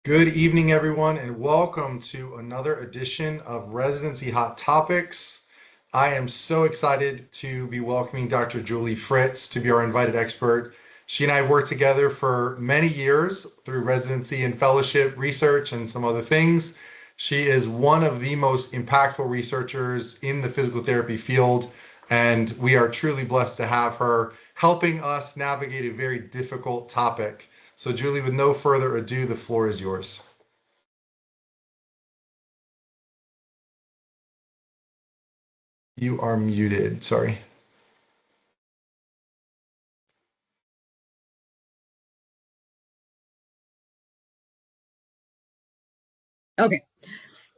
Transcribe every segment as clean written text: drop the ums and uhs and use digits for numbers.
Good evening, everyone, and welcome to another edition of Residency Hot Topics. I am so excited to be welcoming Dr. Julie Fritz to be our invited expert. She and I worked together for many years through residency and fellowship, research, and some other things. She is one of the most impactful researchers in the physical therapy field, and we are truly blessed to have her helping us navigate a very difficult topic. So, Julie, with no further ado, the floor is yours. You are muted. Sorry. Okay.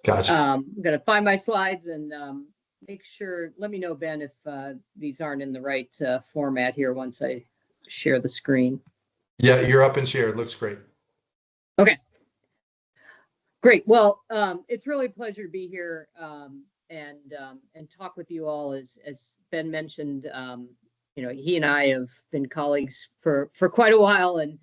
Gotcha. I'm going to find my slides and make sure, let me know, Ben, if these aren't in the right format here once I share the screen. Yeah, you're up and shared. Looks great. Okay, great. Well, it's really a pleasure to be here and talk with you all. As Ben mentioned, he and I have been colleagues for quite a while, and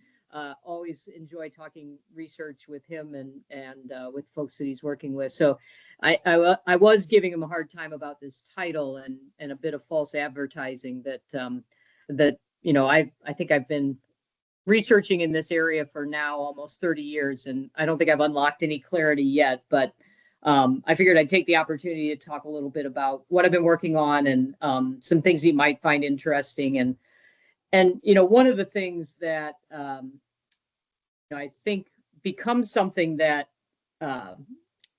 always enjoy talking research with him and with folks that he's working with. So I was giving him a hard time about this title and a bit of false advertising that I think I've been researching in this area for now almost 30 years, and I don't think I've unlocked any clarity yet, but I figured I'd take the opportunity to talk a little bit about what I've been working on and some things you might find interesting. And one of the things that I think becomes something that uh,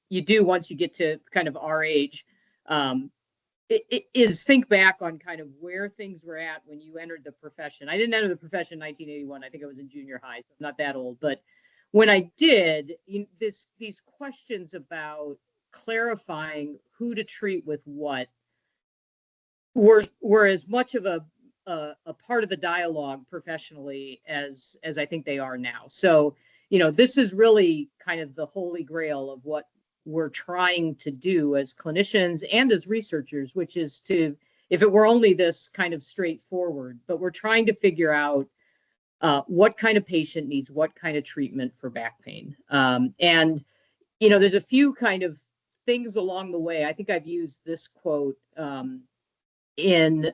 you do once you get to kind of our age, um, it is think back on kind of where things were at when you entered the profession. I didn't enter the profession in 1981. I think I was in junior high, so I'm not that old. But when I did, these questions about clarifying who to treat with what were as much of a part of the dialogue professionally as I think they are now. So, this is really kind of the holy grail of what we're trying to do as clinicians and as researchers, which is to, if it were only this kind of straightforward, but we're trying to figure out what kind of patient needs what kind of treatment for back pain. And there's a few kind of things along the way. I think I've used this quote in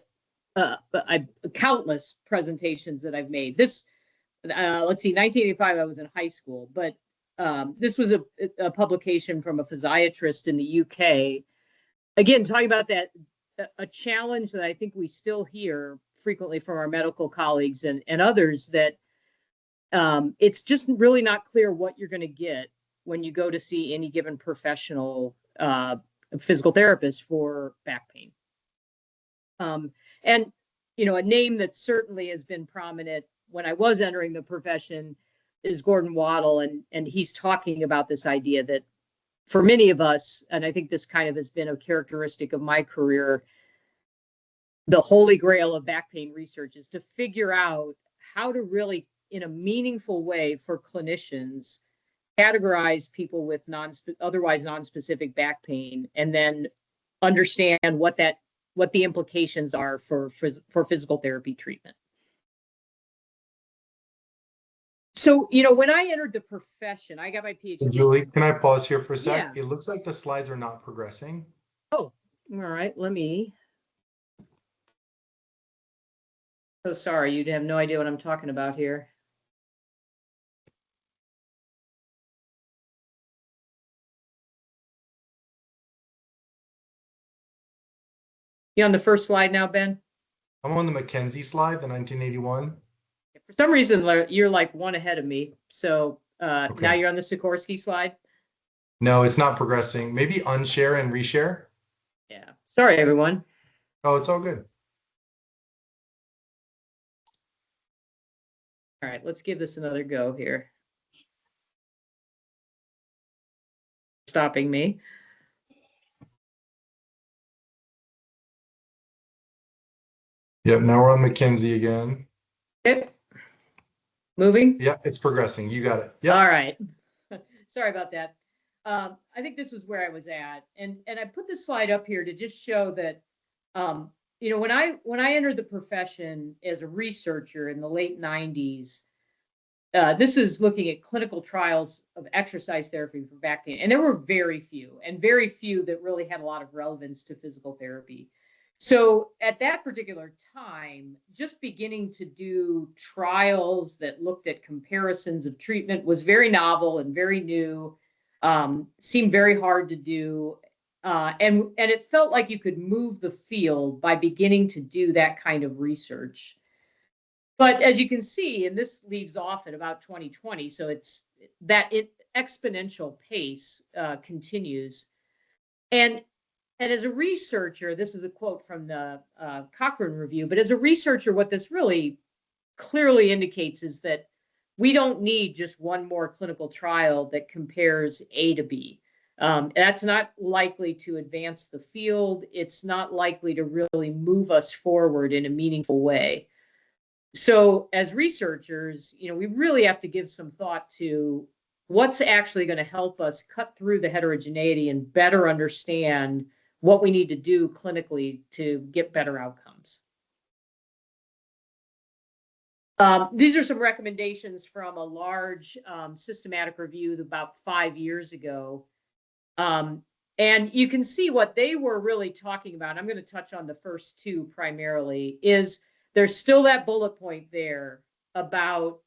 countless presentations that I've made. Let's see, 1985, I was in high school, but this was a publication from a physiatrist in the UK. Again, talking about a challenge that I think we still hear frequently from our medical colleagues and others, that it's just really not clear what you're going to get when you go to see any given professional physical therapist for back pain. And, a name that certainly has been prominent when I was entering the profession is Gordon Waddell. And he's talking about this idea that for many of us, and I think this kind of has been a characteristic of my career, the holy grail of back pain research is to figure out how to really, in a meaningful way for clinicians, categorize people with otherwise non-specific back pain, and then understand what the implications are for physical therapy treatment. So, when I entered the profession, I got my PhD. Julie, can I pause here for a sec? Yeah. It looks like the slides are not progressing. Oh, all right. Let me. So sorry, you'd have no idea what I'm talking about here. You on the first slide now, Ben? I'm on the Mackenzie slide, the 1981. For some reason, you're like one ahead of me. So now you're on the Sikorsky slide. No, it's not progressing. Maybe unshare and reshare. Yeah. Sorry, everyone. Oh, it's all good. All right, let's give this another go here. Stopping me. Yep, now we're on Mackenzie again. Okay. Moving? Yeah, it's progressing. You got it. Yeah. All right. Sorry about that. I think this was where I was at. And I put this slide up here to just show that, when I entered the profession as a researcher in the late 90s, this is looking at clinical trials of exercise therapy for back pain. And there were very few, and very few that really had a lot of relevance to physical therapy. So at that particular time, just beginning to do trials that looked at comparisons of treatment was very novel and very new, seemed very hard to do. And it felt like you could move the field by beginning to do that kind of research. But as you can see, and this leaves off at about 2020, so it's that exponential pace continues. And and as a researcher, this is a quote from the Cochrane review, but as a researcher, what this really clearly indicates is that we don't need just one more clinical trial that compares A to B. That's not likely to advance the field. It's not likely to really move us forward in a meaningful way. So as researchers, we really have to give some thought to what's actually going to help us cut through the heterogeneity and better understand what we need to do clinically to get better outcomes. These are some recommendations from a large systematic review about 5 years ago. And you can see what they were really talking about. I'm going to touch on the first two primarily. Is there's still that bullet point there about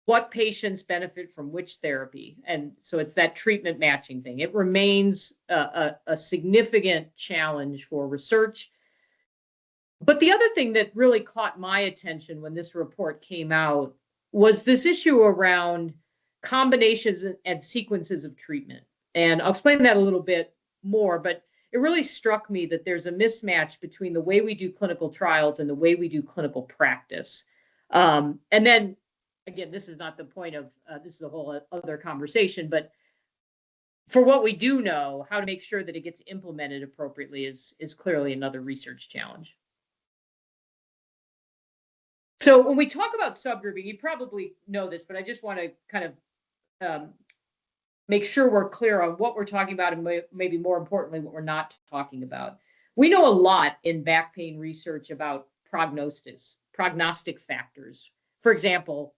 what patients benefit from which therapy. And so it's that treatment matching thing. It remains a significant challenge for research. But the other thing that really caught my attention when this report came out was this issue around combinations and sequences of treatment. And I'll explain that a little bit more, but it really struck me that there's a mismatch between the way we do clinical trials and the way we do clinical practice. And then, again, this is not the point of, this is a whole other conversation, but for what we do know, how to make sure that it gets implemented appropriately is clearly another research challenge. So when we talk about subgrouping, you probably know this, but I just want to kind of make sure we're clear on what we're talking about and maybe more importantly, what we're not talking about. We know a lot in back pain research about prognostic factors. For example,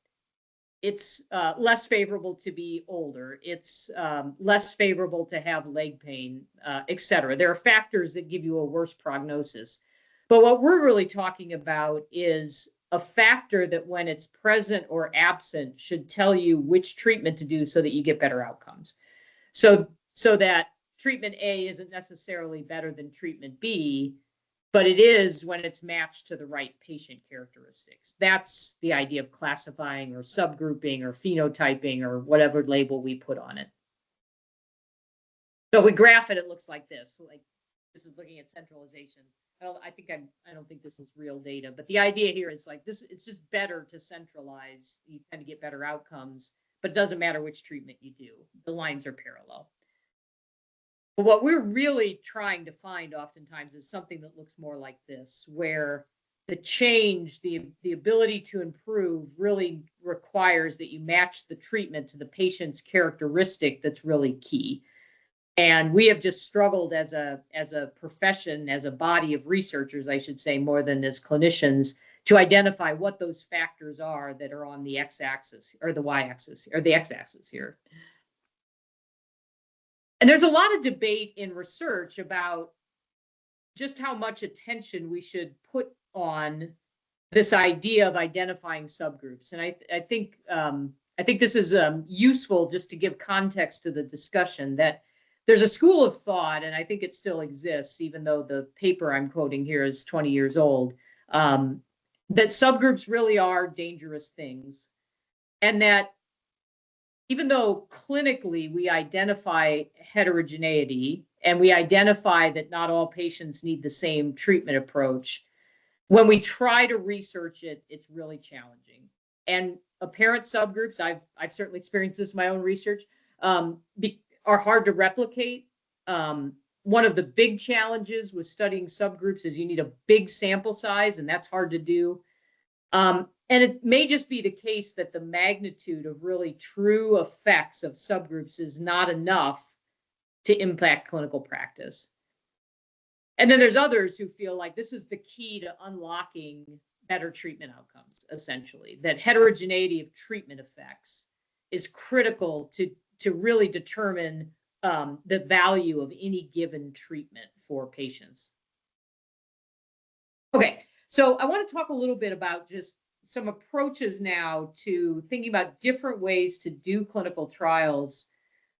it's less favorable to be older. It's less favorable to have leg pain, et cetera. There are factors that give you a worse prognosis. But what we're really talking about is a factor that when it's present or absent should tell you which treatment to do so that you get better outcomes. So that treatment A isn't necessarily better than treatment B, but it is when it's matched to the right patient characteristics. That's the idea of classifying or subgrouping or phenotyping or whatever label we put on it. So if we graph it, it looks like this. Like this is looking at centralization. I don't think this is real data, but the idea here is like this, it's just better to centralize. You tend to get better outcomes, but it doesn't matter which treatment you do. The lines are parallel. But what we're really trying to find oftentimes is something that looks more like this, where the change, the ability to improve really requires that you match the treatment to the patient's characteristic that's really key. And we have just struggled as a profession, as a body of researchers, I should say, more than as clinicians, to identify what those factors are that are on the x-axis or the y-axis or the x-axis here. And there's a lot of debate in research about just how much attention we should put on this idea of identifying subgroups. And I think this is useful just to give context to the discussion that there's a school of thought, and I think it still exists, even though the paper I'm quoting here is 20 years old, that subgroups really are dangerous things. And that even though clinically we identify heterogeneity and we identify that not all patients need the same treatment approach, when we try to research it, it's really challenging. And apparent subgroups, I've certainly experienced this in my own research, are hard to replicate. One of the big challenges with studying subgroups is you need a big sample size, and that's hard to do. And it may just be the case that the magnitude of really true effects of subgroups is not enough to impact clinical practice. And then there's others who feel like this is the key to unlocking better treatment outcomes, essentially. That heterogeneity of treatment effects is critical to really determine the value of any given treatment for patients. Okay, so I want to talk a little bit about just some approaches now to thinking about different ways to do clinical trials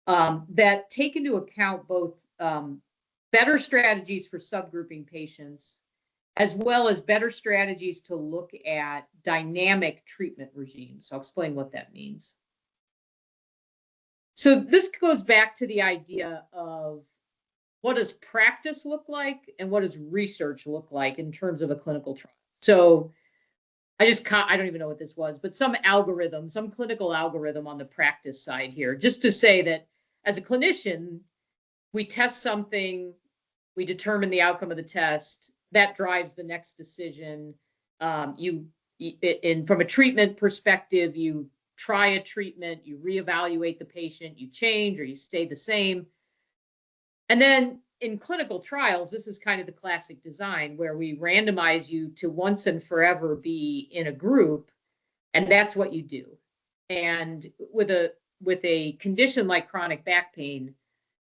that take into account both better strategies for subgrouping patients, as well as better strategies to look at dynamic treatment regimes. I'll explain what that means. So this goes back to the idea of what does practice look like and what does research look like in terms of a clinical trial. So I don't even know what this was, but some clinical algorithm on the practice side here, just to say that as a clinician, we test something, we determine the outcome of the test, that drives the next decision. From a treatment perspective, you try a treatment, you reevaluate the patient, you change or you stay the same. And then in clinical trials, this is kind of the classic design where we randomize you to once and forever be in a group, and that's what you do. And with a condition like chronic back pain,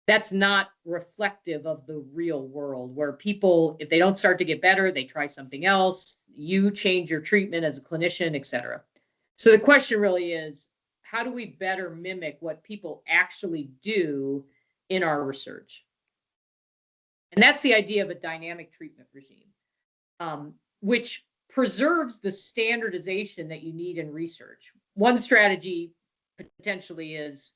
that's not reflective of the real world, where people, if they don't start to get better, they try something else, you change your treatment as a clinician, et cetera. So the question really is, how do we better mimic what people actually do in our research? And that's the idea of a dynamic treatment regime, which preserves the standardization that you need in research. One strategy potentially is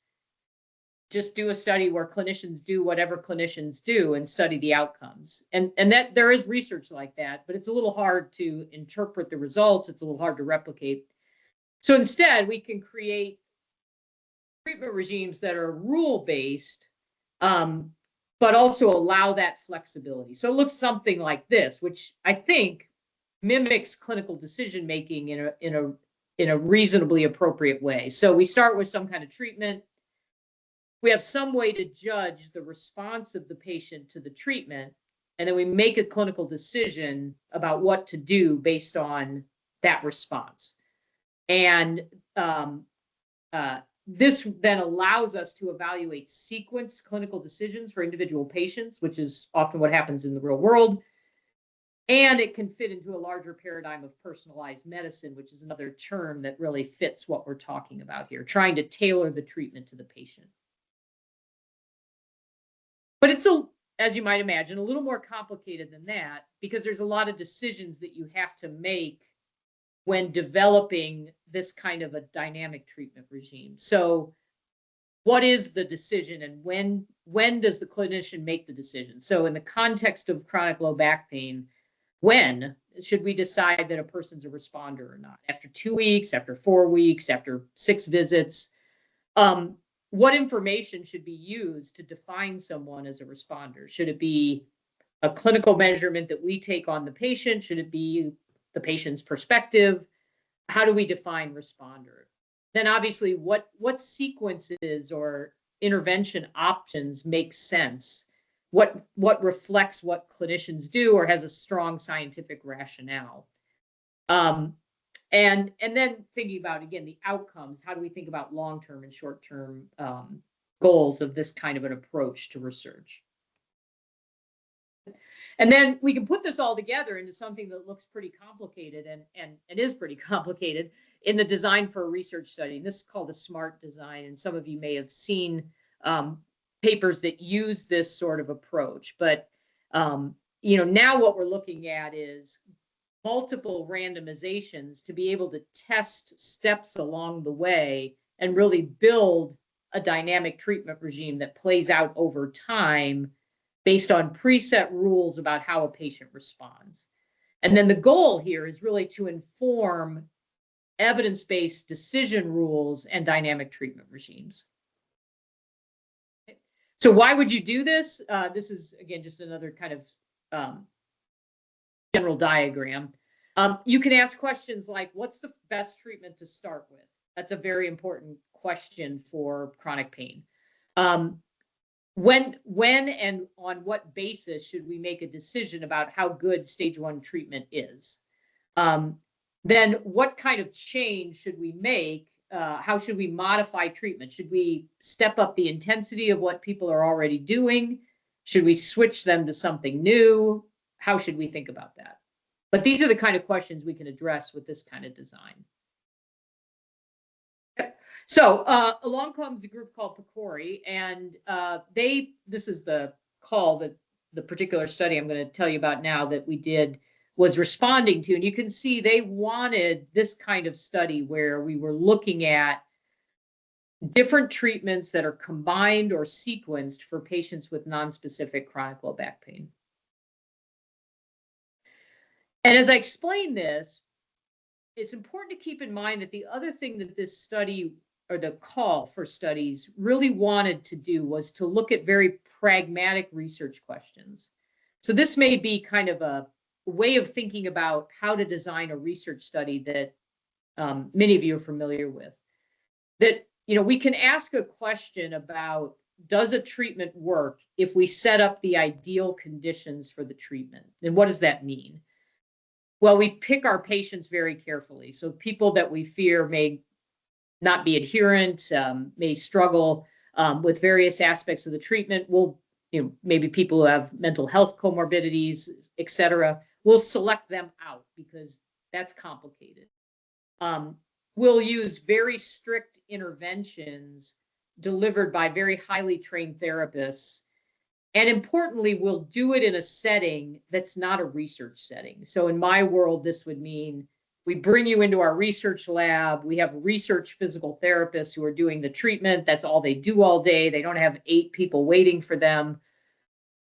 just do a study where clinicians do whatever clinicians do and study the outcomes. And that there is research like that, but it's a little hard to interpret the results. It's a little hard to replicate. So instead, we can create treatment regimes that are rule-based, but also allow that flexibility. So it looks something like this, which I think mimics clinical decision making in a reasonably appropriate way. So we start with some kind of treatment. We have some way to judge the response of the patient to the treatment, and then we make a clinical decision about what to do based on that response. And this then allows us to evaluate sequenced clinical decisions for individual patients, which is often what happens in the real world. And it can fit into a larger paradigm of personalized medicine, which is another term that really fits what we're talking about here, trying to tailor the treatment to the patient. But it's, as you might imagine, a little more complicated than that, because there's a lot of decisions that you have to make when developing this kind of a dynamic treatment regime. So what is the decision, and when does the clinician make the decision? So in the context of chronic low back pain, when should we decide that a person's a responder or not? After 2 weeks, after 4 weeks, after 6 visits? What information should be used to define someone as a responder? Should it be a clinical measurement that we take on the patient? Should it be the patient's perspective? How do we define responder? Then obviously what sequences or intervention options make sense? What reflects what clinicians do or has a strong scientific rationale? And then thinking about, again, the outcomes. How do we think about long-term and short-term goals of this kind of an approach to research? And then we can put this all together into something that looks pretty complicated and is pretty complicated in the design for a research study. And this is called a SMART design. And some of you may have seen papers that use this sort of approach. But now what we're looking at is multiple randomizations to be able to test steps along the way and really build a dynamic treatment regime that plays out over time based on preset rules about how a patient responds. And then the goal here is really to inform evidence-based decision rules and dynamic treatment regimes. So why would you do this? This is, again, just another kind of general diagram. You can ask questions like, what's the best treatment to start with? That's a very important question for chronic pain. When and on what basis should we make a decision about how good stage 1 treatment is? then what kind of change should we make? How should we modify treatment? Should we step up the intensity of what people are already doing? Should we switch them to something new? How should we think about that? But these are the kind of questions we can address with this kind of design. So along comes a group called PCORI, and this is the call that the particular study I'm going to tell you about now that we did was responding to. And you can see they wanted this kind of study where we were looking at different treatments that are combined or sequenced for patients with nonspecific chronic low back pain. And as I explain this, it's important to keep in mind that the other thing that this study or the call for studies really wanted to do was to look at very pragmatic research questions. So this may be kind of a way of thinking about how to design a research study that many of you are familiar with. That, we can ask a question about, does a treatment work if we set up the ideal conditions for the treatment? And what does that mean? Well, we pick our patients very carefully. So people that we fear may not be adherent, may struggle with various aspects of the treatment. We'll, maybe people who have mental health comorbidities, et cetera, we'll select them out because that's complicated. We'll use very strict interventions delivered by very highly trained therapists. And importantly, we'll do it in a setting that's not a research setting. So in my world, this would mean we bring you into our research lab. We have research physical therapists who are doing the treatment. That's all they do all day. They don't have 8 people waiting for them.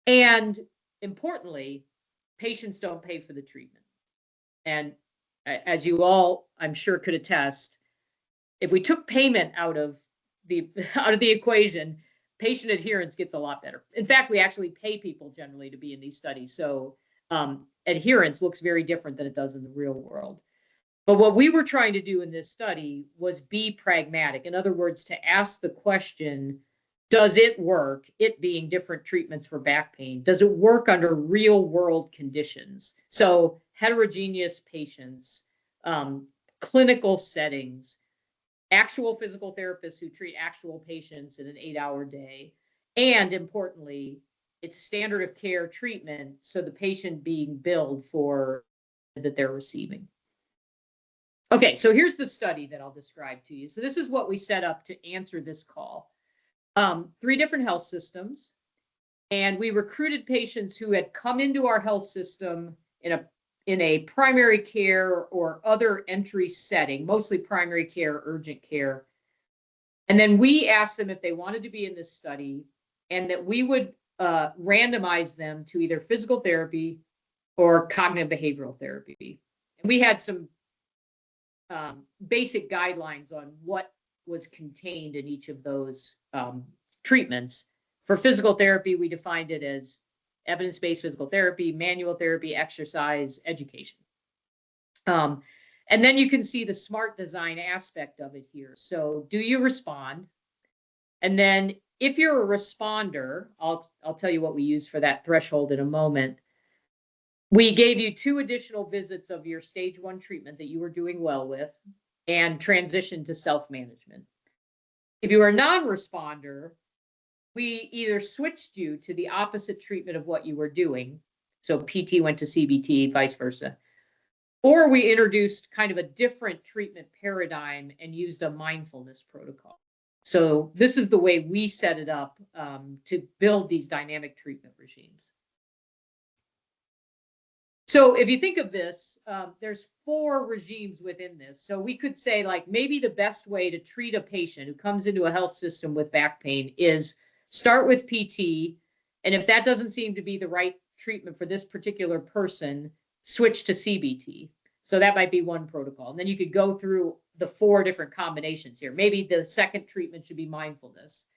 And importantly, patients don't pay for the treatment. And as you all, I'm sure, could attest, if we took payment out of the equation, patient adherence gets a lot better. In fact, we actually pay people generally to be in these studies. So adherence looks very different than it does in the real world. But what we were trying to do in this study was be pragmatic. In other words, to ask the question, does it work, it being different treatments for back pain, does it work under real world conditions? So heterogeneous patients, clinical settings, actual physical therapists who treat actual patients in an 8-hour day, and importantly, it's standard of care treatment, so the patient being billed for that they're receiving. Okay, so here's the study that I'll describe to you. So this is what we set up to answer this call. 3 different health systems, and we recruited patients who had come into our health system in a primary care or other entry setting, mostly primary care, urgent care. And then we asked them if they wanted to be in this study and that we would randomize them to either physical therapy or cognitive behavioral therapy. And we had some basic guidelines on what was contained in each of those treatments. For physical therapy, we defined it as evidence-based physical therapy, manual therapy, exercise, education. And then you can see the smart design aspect of it here. So do you respond? And then if you're a responder, I'll tell you what we use for that threshold in a moment. We gave you 2 additional visits of your stage 1 treatment that you were doing well with and transition to self-management. If you are a non-responder, we either switched you to the opposite treatment of what you were doing. So PT went to CBT, vice versa. Or we introduced kind of a different treatment paradigm and used a mindfulness protocol. So this is the way we set it up to build these dynamic treatment regimes. So if you think of this, there's 4 regimes within this. So we could say, like, maybe the best way to treat a patient who comes into a health system with back pain is start with PT. And if that doesn't seem to be the right treatment for this particular person, switch to CBT. So that might be one protocol. And then you could go through the 4 different combinations here. Maybe the second treatment should be mindfulness.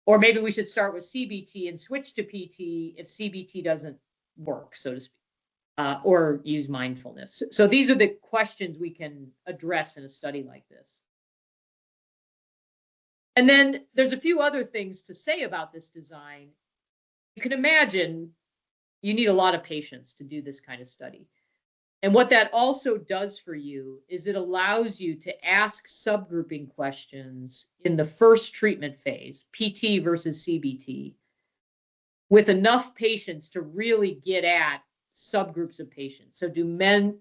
Or maybe we should start with CBT and switch to PT if CBT doesn't work, so to speak. Or use mindfulness. So these are the questions we can address in a study like this. And then there's a few other things to say about this design. You can imagine you need a lot of patients to do this kind of study. And what that also does for you is it allows you to ask subgrouping questions in the first treatment phase, PT versus CBT, with enough patients to really get at subgroups of patients. So do men,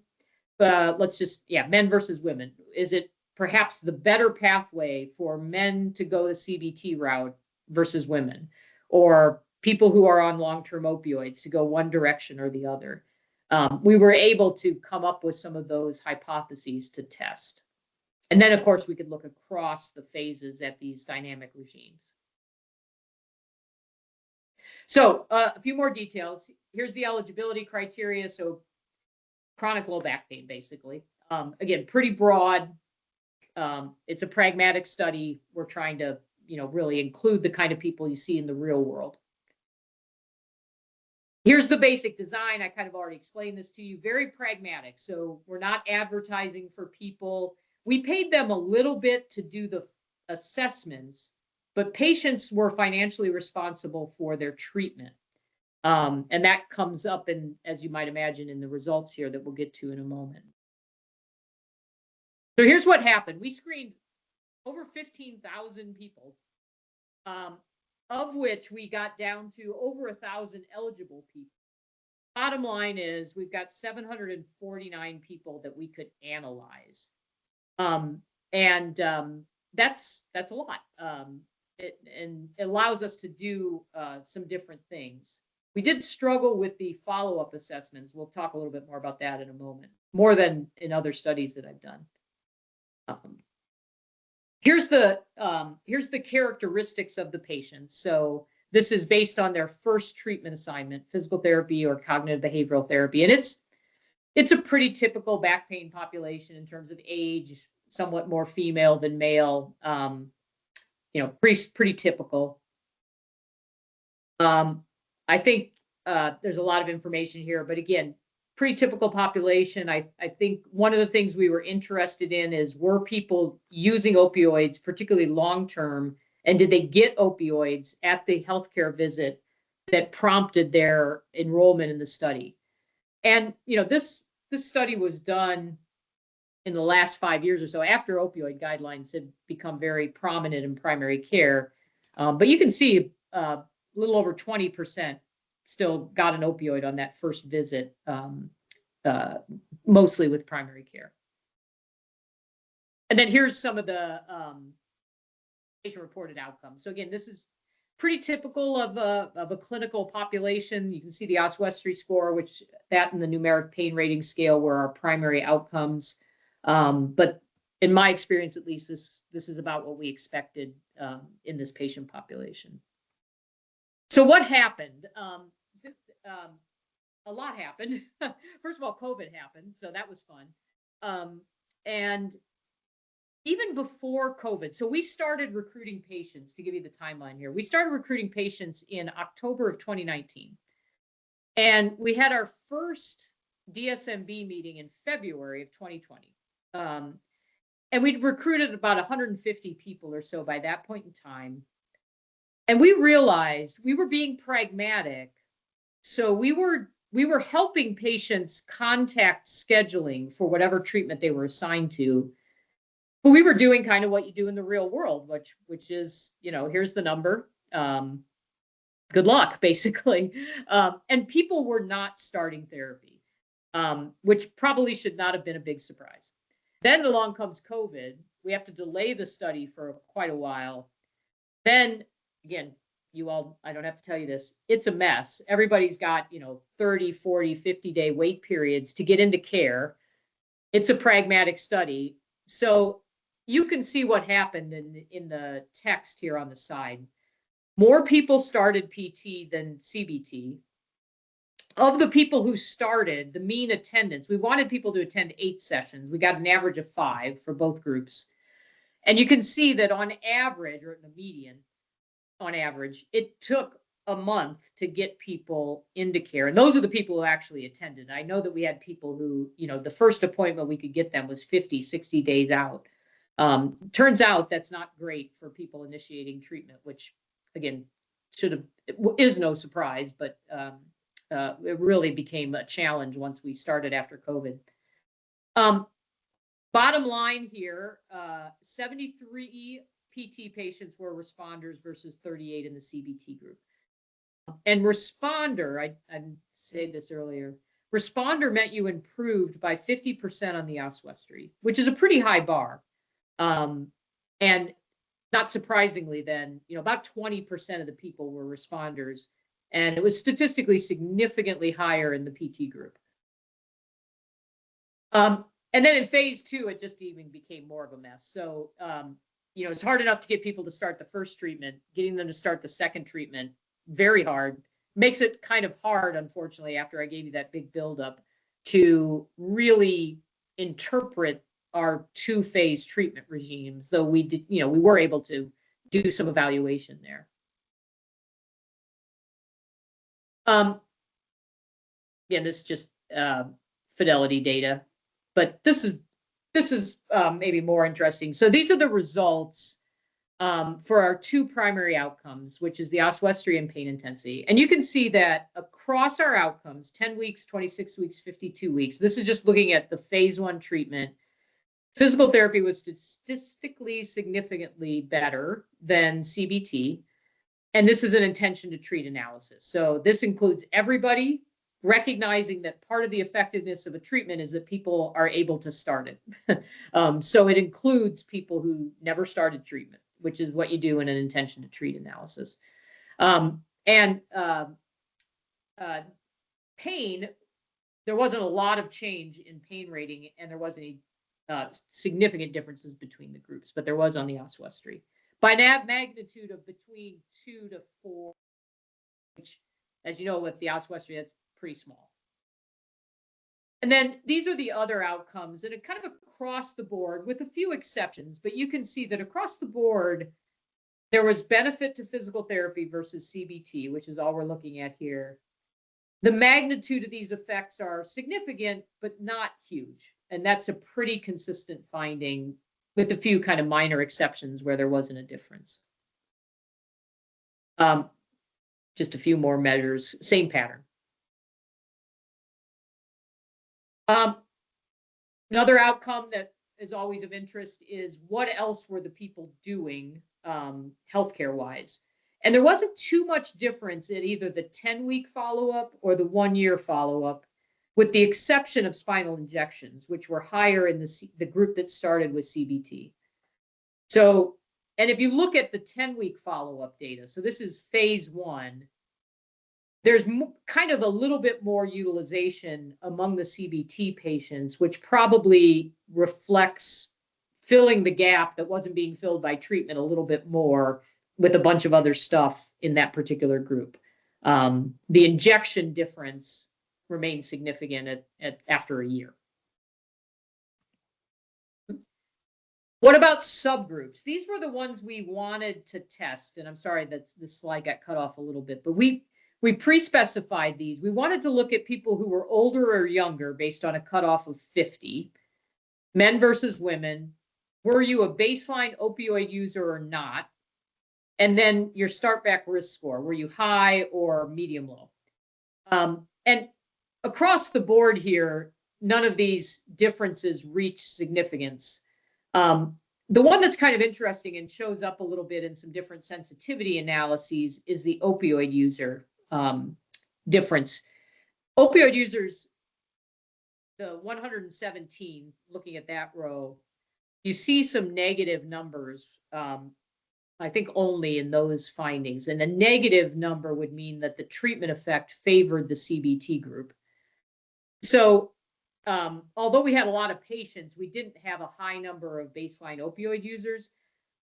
men versus women. Is it perhaps the better pathway for men to go the CBT route versus women, or people who are on long-term opioids to go one direction or the other? We were able to come up with some of those hypotheses to test. And then, of course, we could look across the phases at these dynamic regimes. So a few more details. Here's the eligibility criteria. So chronic low back pain, basically. Again, pretty broad. It's a pragmatic study. We're trying to, really include the kind of people you see in the real world. Here's the basic design. I kind of already explained this to you. Very pragmatic. So we're not advertising for people. We paid them a little bit to do the assessments, but patients were financially responsible for their treatment. And that comes up in, as you might imagine, in the results here that we'll get to in a moment. So here's what happened. We screened over 15,000 people, of which we got down to over 1,000 eligible people. Bottom line is we've got 749 people that we could analyze. That's a lot. It allows us to do some different things. We did struggle with the follow-up assessments. We'll talk a little bit more about that in a moment, more than in other studies that I've done. Here's the characteristics of the patients. So this is based on their first treatment assignment, physical therapy or cognitive behavioral therapy. And it's a pretty typical back pain population in terms of age, somewhat more female than male, pretty typical. I think there's a lot of information here, but again, pretty typical population. I think one of the things we were interested in is, were people using opioids, particularly long-term, and did they get opioids at the healthcare visit that prompted their enrollment in the study? And, this study was done in the last 5 years or so after opioid guidelines had become very prominent in primary care. But you can see a little over 20% still got an opioid on that first visit, mostly with primary care. And then here's some of the patient-reported outcomes. So again, this is pretty typical of a clinical population. You can see the Oswestry score, which that and the numeric pain rating scale were our primary outcomes. But in my experience, at least, this is about what we expected in this patient population. So what happened? A lot happened. First of all, COVID happened, so that was fun. And even before COVID, so we started recruiting patients, to give you the timeline here. We started recruiting patients in October of 2019. And we had our first DSMB meeting in February of 2020. And we'd recruited about 150 people or so by that point in time. And we realized we were being pragmatic. So we were helping patients contact scheduling for whatever treatment they were assigned to. But we were doing kind of what you do in the real world, which is, here's the number. Good luck, basically. And people were not starting therapy, which probably should not have been a big surprise. Then along comes COVID. We have to delay the study for quite a while. Then, again, I don't have to tell you this, it's a mess. Everybody's got, 30, 40, 50-day wait periods to get into care. It's a pragmatic study. So you can see what happened in the text here on the side. More people started PT than CBT. Of the people who started, the mean attendance, we wanted people to attend 8 sessions. We got an average of 5 for both groups. And you can see that on average, or in the median, on average, it took a month to get people into care. And those are the people who actually attended. I know that we had people who, the first appointment we could get them was 50, 60 days out. Turns out that's not great for people initiating treatment, which, again, is no surprise, but it really became a challenge once we started after COVID. Um, Bottom line here, 73 PT patients were responders versus 38 in the CBT group. And responder, I said this earlier, responder meant you improved by 50% on the oswestry, which is a pretty high bar. And not surprisingly, then, about 20% of the people were responders, and it was statistically significantly higher in the PT group. And then in phase 2, it just even became more of a mess. So, it's hard enough to get people to start the first treatment. Getting them to start the second treatment, very hard. Makes it kind of hard, unfortunately, after I gave you that big buildup, to really interpret our 2-phase treatment regimes, though we did, we were able to do some evaluation there. Again, this is just fidelity data, but this is maybe more interesting. So these are the results for our 2 primary outcomes, which is the oswestry and pain intensity. And you can see that across our outcomes, 10 weeks, 26 weeks, 52 weeks, this is just looking at the phase 1 treatment. Physical therapy was statistically significantly better than CBT. And this is an intention to treat analysis. So this includes everybody, recognizing that part of the effectiveness of a treatment is that people are able to start it. So it includes people who never started treatment, which is what you do in an intention to treat analysis. Pain, there wasn't a lot of change in pain rating, and there wasn't any significant differences between the groups, but there was on the oswestry. By magnitude of between 2 to 4, which, as you know, with the oswestry, that's pretty small. And then these are the other outcomes, and it kind of across the board, with a few exceptions, but you can see that across the board, there was benefit to physical therapy versus CBT, which is all we're looking at here. The magnitude of these effects are significant, but not huge. And that's a pretty consistent finding, with a few kind of minor exceptions where there wasn't a difference. Just a few more measures, same pattern. Another outcome that is always of interest is what else were the people doing healthcare wise? And there wasn't too much difference in either the 10-week follow-up or the 1-year follow-up, with the exception of spinal injections, which were higher in the group that started with CBT. So, and if you look at the 10-week follow-up data, so this is phase 1, there's kind of a little bit more utilization among the CBT patients, which probably reflects filling the gap that wasn't being filled by treatment a little bit more with a bunch of other stuff in that particular group. The injection difference remains significant after a year. What about subgroups? These were the ones we wanted to test, and I'm sorry that this slide got cut off a little bit, but we pre-specified these. We wanted to look at people who were older or younger based on a cutoff of 50, men versus women. Were you a baseline opioid user or not? And then your start back risk score. Were you high or medium low? And across the board here, none of these differences reach significance. The one that's kind of interesting and shows up a little bit in some different sensitivity analyses is the opioid user difference. Opioid users, the 117, looking at that row, you see some negative numbers, I think only in those findings. And a negative number would mean that the treatment effect favored the CBT group. So although we had a lot of patients, we didn't have a high number of baseline opioid users,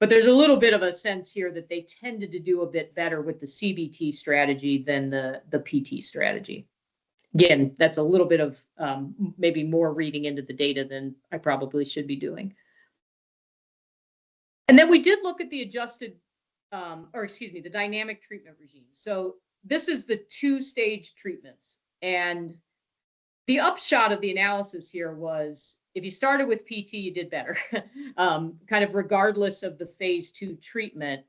but there's a little bit of a sense here that they tended to do a bit better with the CBT strategy than the PT strategy. Again, that's a little bit of maybe more reading into the data than I probably should be doing. And then we did look at the the dynamic treatment regime. So this is the 2-stage treatments. And the upshot of the analysis here was, if you started with PT, you did better, kind of regardless of the phase 2 treatment.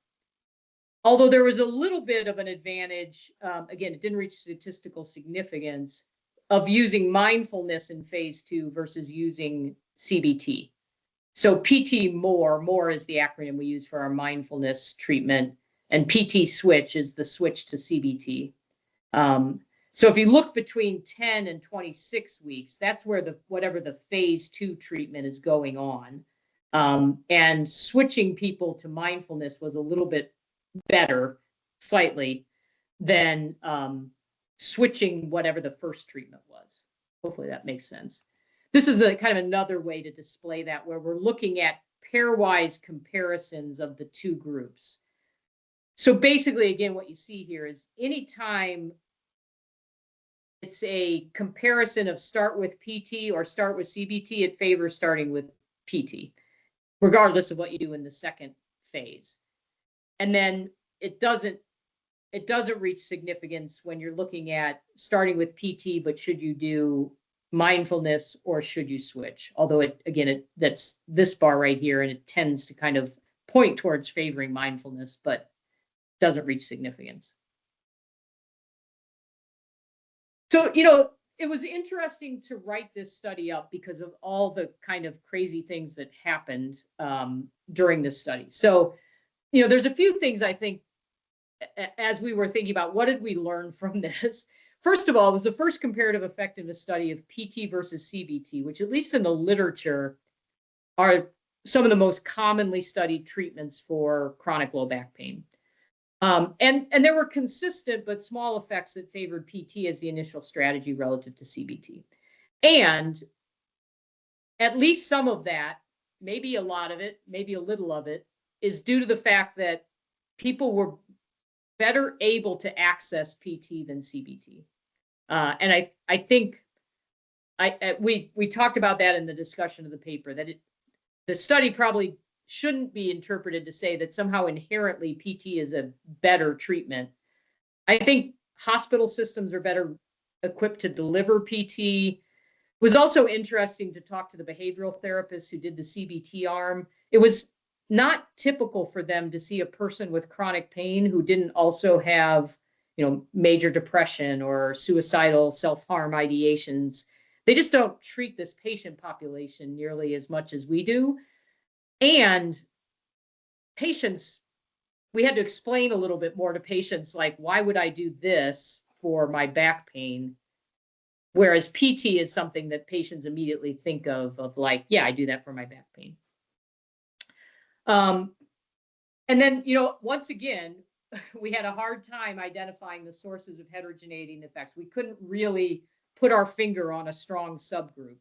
Although there was a little bit of an advantage, again, it didn't reach statistical significance using mindfulness in phase 2 versus using CBT. So PT more is the acronym we use for our mindfulness treatment, and PT switch is the switch to CBT. So if you look between 10 and 26 weeks, that's where whatever the phase 2 treatment is going on. And switching people to mindfulness was a little bit better, slightly, than switching whatever the first treatment was. Hopefully that makes sense. This is a kind of another way to display that, where we're looking at pairwise comparisons of the two groups. So basically, again, what you see here is anytime it's a comparison of start with PT or start with CBT, it favors starting with PT, regardless of what you do in the second phase. And then it doesn't reach significance when you're looking at starting with PT, but should you do mindfulness or should you switch? Although that's this bar right here, and it tends to kind of point towards favoring mindfulness, but doesn't reach significance. So, it was interesting to write this study up because of all the kind of crazy things that happened during this study. So, there's a few things I think as we were thinking about what did we learn from this. First of all, it was the first comparative effectiveness study of PT versus CBT, which at least in the literature are some of the most commonly studied treatments for chronic low back pain. And there were consistent but small effects that favored PT as the initial strategy relative to CBT. And at least some of that, maybe a lot of it, maybe a little of it, is due to the fact that people were better able to access PT than CBT. And I think we talked about that in the discussion of the paper, that the study probably shouldn't be interpreted to say that somehow inherently PT is a better treatment. I think hospital systems are better equipped to deliver PT. It was also interesting to talk to the behavioral therapists who did the CBT arm. It was not typical for them to see a person with chronic pain who didn't also have, major depression or suicidal self-harm ideations. They just don't treat this patient population nearly as much as we do. And patients, we had to explain a little bit more to patients, like, why would I do this for my back pain? Whereas PT is something that patients immediately think of like, yeah, I do that for my back pain. And then, once again, we had a hard time identifying the sources of heterogeneity and effects. We couldn't really put our finger on a strong subgroup.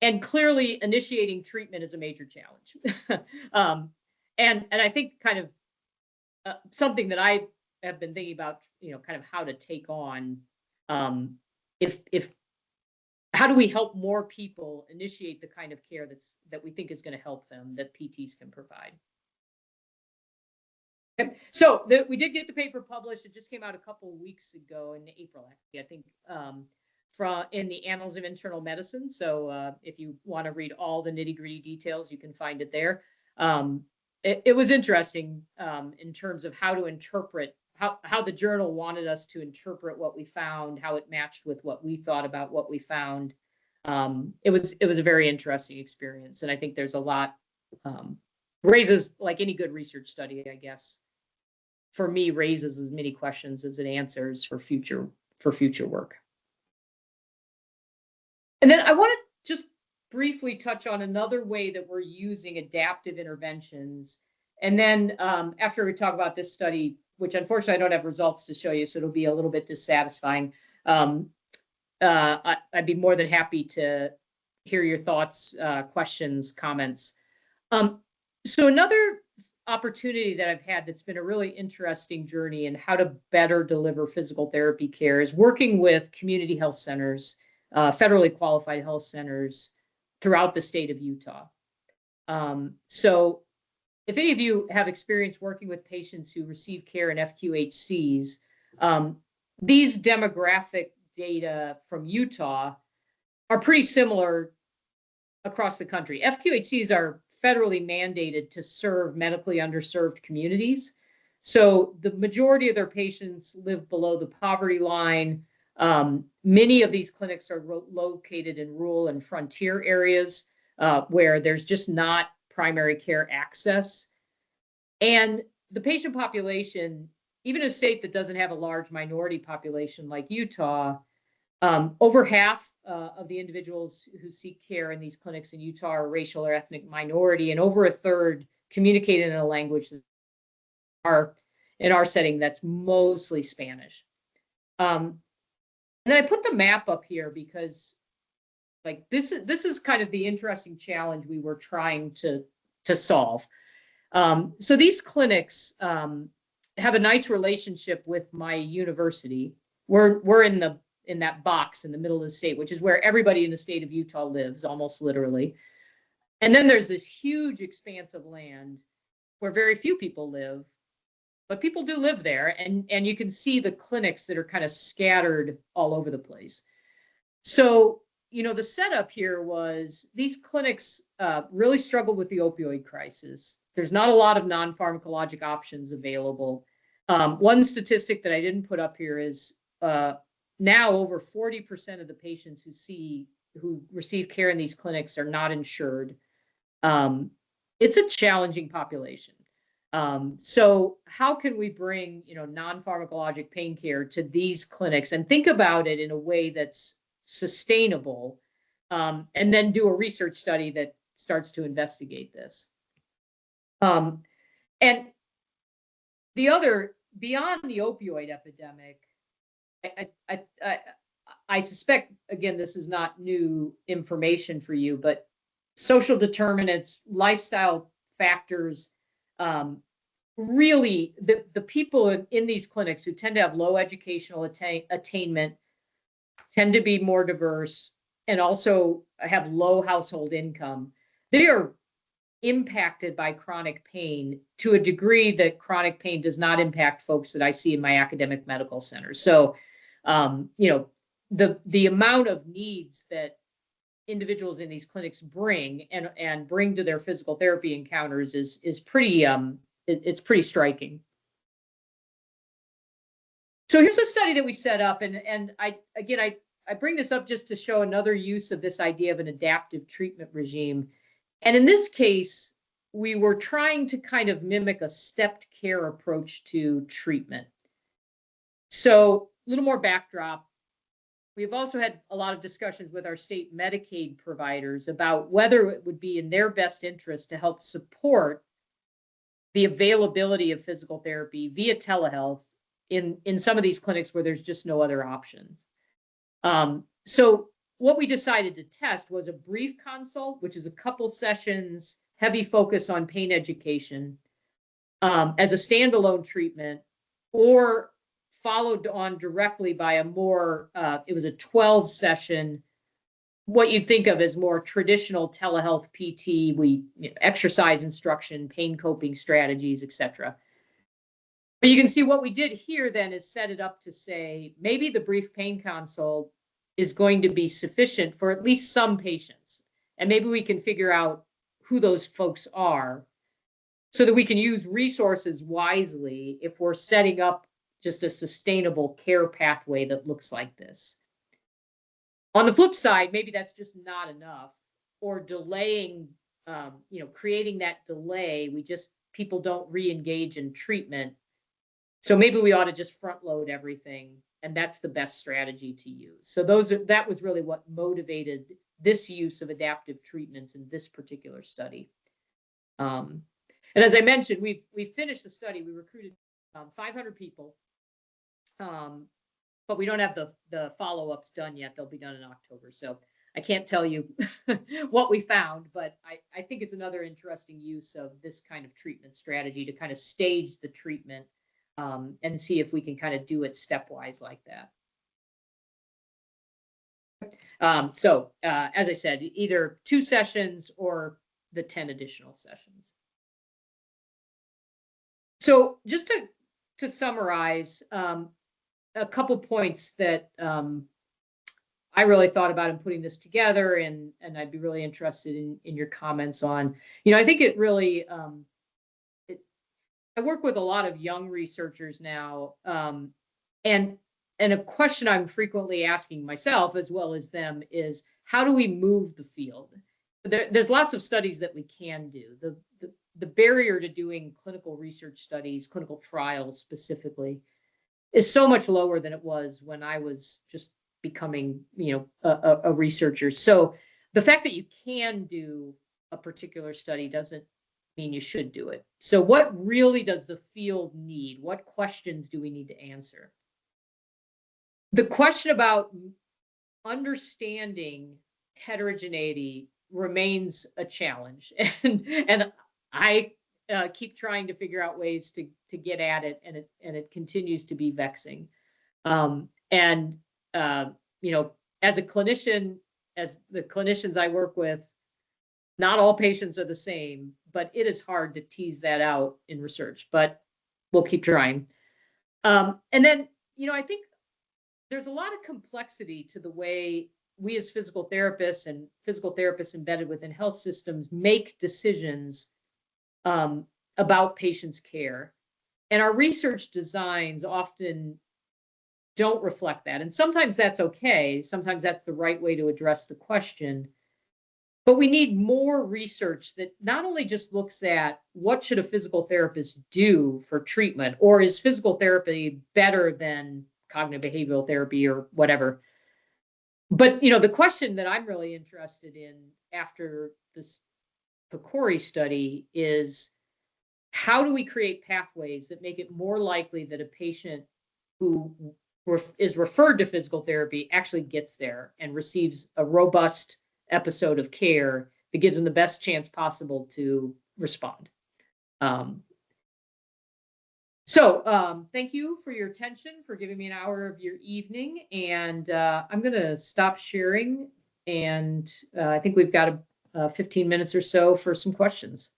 And clearly, initiating treatment is a major challenge. And I think kind of something that I have been thinking about, kind of how to take on, if how do we help more people initiate the kind of care that we think is going to help them, that PTs can provide. Okay. So we did get the paper published. It just came out a couple of weeks ago in April, actually, I think, in the Annals of Internal Medicine. So if you want to read all the nitty-gritty details, you can find it there. It was interesting in terms of how to interpret, how the journal wanted us to interpret what we found, how it matched with what we thought about what we found. It was a very interesting experience, and I think there's a lot, raises, like any good research study, I guess, for me, raises as many questions as it answers for future work. And then I want to just briefly touch on another way that we're using adaptive interventions. And then after we talk about this study, which unfortunately I don't have results to show you, so it'll be a little bit dissatisfying, I'd be more than happy to hear your thoughts, questions, comments. So another opportunity that I've had that's been a really interesting journey in how to better deliver physical therapy care is working with community health centers, federally qualified health centers throughout the state of Utah. So if any of you have experience working with patients who receive care in FQHCs, these demographic data from Utah are pretty similar across the country. FQHCs are federally mandated to serve medically underserved communities. So the majority of their patients live below the poverty line. Many of these clinics are located in rural and frontier areas where there's just not primary care access. And the patient population, even in a state that doesn't have a large minority population like Utah, over half of the individuals who seek care in these clinics in Utah are racial or ethnic minority, and over a third communicate in a language that are in our setting that's mostly Spanish. And then I put the map up here because, like, this is kind of the interesting challenge we were trying to solve. So these clinics have a nice relationship with my university. We're in that box in the middle of the state, which is where everybody in the state of Utah lives, almost literally. And then there's this huge expanse of land where very few people live, but people do live there, and you can see the clinics that are kind of scattered all over the place. So, the setup here was these clinics really struggled with the opioid crisis. There's not a lot of non-pharmacologic options available. One statistic that I didn't put up here is now over 40% of the patients who receive care in these clinics are not insured. It's a challenging population. So how can we bring, non-pharmacologic pain care to these clinics and think about it in a way that's sustainable, and then do a research study that starts to investigate this. And beyond the opioid epidemic, I suspect, again, this is not new information for you, but social determinants, lifestyle factors, really the people in these clinics who tend to have low educational attainment tend to be more diverse and also have low household income. They are impacted by chronic pain to a degree that chronic pain does not impact folks that I see in my academic medical centers. So, the amount of needs that individuals in these clinics bring and bring to their physical therapy encounters is pretty it's pretty striking. So here's a study that we set up, and I bring this up just to show another use of this idea of an adaptive treatment regime. And in this case, we were trying to kind of mimic a stepped care approach to treatment. So a little more backdrop. We've also had a lot of discussions with our state Medicaid providers about whether it would be in their best interest to help support the availability of physical therapy via telehealth in some of these clinics where there's just no other options. So what we decided to test was a brief consult, which is a couple sessions, heavy focus on pain education, as a standalone treatment, or followed on directly by a more, it was a 12 session, what you'd think of as more traditional telehealth PT, exercise instruction, pain coping strategies, etc. But you can see what we did here then is set it up to say, maybe the brief pain consult is going to be sufficient for at least some patients. And maybe we can figure out who those folks are so that we can use resources wisely if we're setting up just a sustainable care pathway that looks like this. On the flip side, maybe that's just not enough, or delaying, creating that delay. People don't re-engage in treatment. So maybe we ought to just front load everything, and that's the best strategy to use. So that was really what motivated this use of adaptive treatments in this particular study. And as I mentioned, we finished the study. We recruited 500 people, but we don't have the follow-ups done yet. They'll be done in October. So I can't tell you what we found, but I think it's another interesting use of this kind of treatment strategy to kind of stage the treatment and see if we can kind of do it stepwise like that. So as I said, either 2 sessions or the 10 additional sessions. So just to summarize, a couple points that I really thought about in putting this together, and I'd be really interested in your comments on. I think it really, I work with a lot of young researchers now, and and a question I'm frequently asking myself as well as them is, how do we move the field? There's lots of studies that we can do. The barrier to doing clinical research studies, clinical trials specifically, is so much lower than it was when I was just becoming, a researcher. So the fact that you can do a particular study doesn't mean you should do it. So what really does the field need? What questions do we need to answer? The question about understanding heterogeneity remains a challenge, and I keep trying to figure out ways to get at it, and it continues to be vexing. And you know, as a clinician, as the clinicians I work with, not all patients are the same, but it is hard to tease that out in research. But we'll keep trying. And then, I think there's a lot of complexity to the way we as physical therapists and physical therapists embedded within health systems make decisions about patients' care. And our research designs often don't reflect that. And sometimes that's okay. Sometimes that's the right way to address the question. But we need more research that not only just looks at what should a physical therapist do for treatment, or is physical therapy better than cognitive behavioral therapy or whatever. But the question that I'm really interested in after this PCORI study is, how do we create pathways that make it more likely that a patient who is referred to physical therapy actually gets there and receives a robust episode of care that gives them the best chance possible to respond. So thank you for your attention, for giving me an hour of your evening. And I'm going to stop sharing. And I think we've got 15 minutes or so for some questions.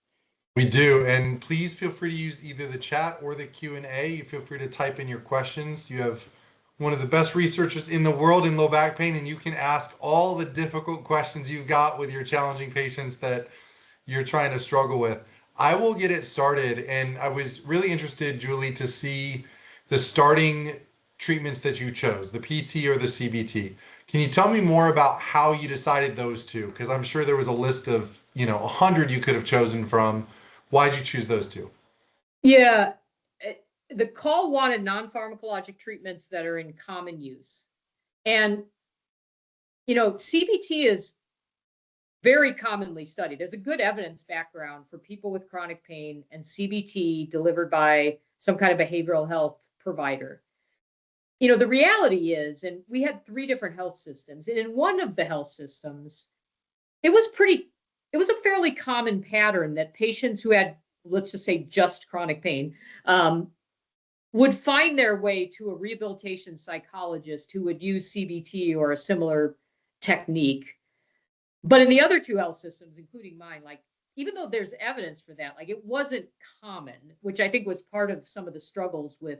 We do, and please feel free to use either the chat or the Q&A. You feel free to type in your questions. You have one of the best researchers in the world in low back pain, and you can ask all the difficult questions you've got with your challenging patients that you're trying to struggle with. I will get it started, and I was really interested, Julie, to see the starting treatments that you chose, the PT or the CBT. Can you tell me more about how you decided those two? Because I'm sure there was a list of, 100 you could have chosen from. Why'd you choose those two? Yeah, the call wanted non-pharmacologic treatments that are in common use. And, CBT is very commonly studied. There's a good evidence background for people with chronic pain and CBT delivered by some kind of behavioral health provider. The reality is, and we had 3 different health systems, and in one of the health systems, it was a fairly common pattern that patients who had, let's just say, just chronic pain, would find their way to a rehabilitation psychologist who would use CBT or a similar technique. But in the other 2 health systems, including mine, even though there's evidence for that, it wasn't common, which I think was part of some of the struggles with,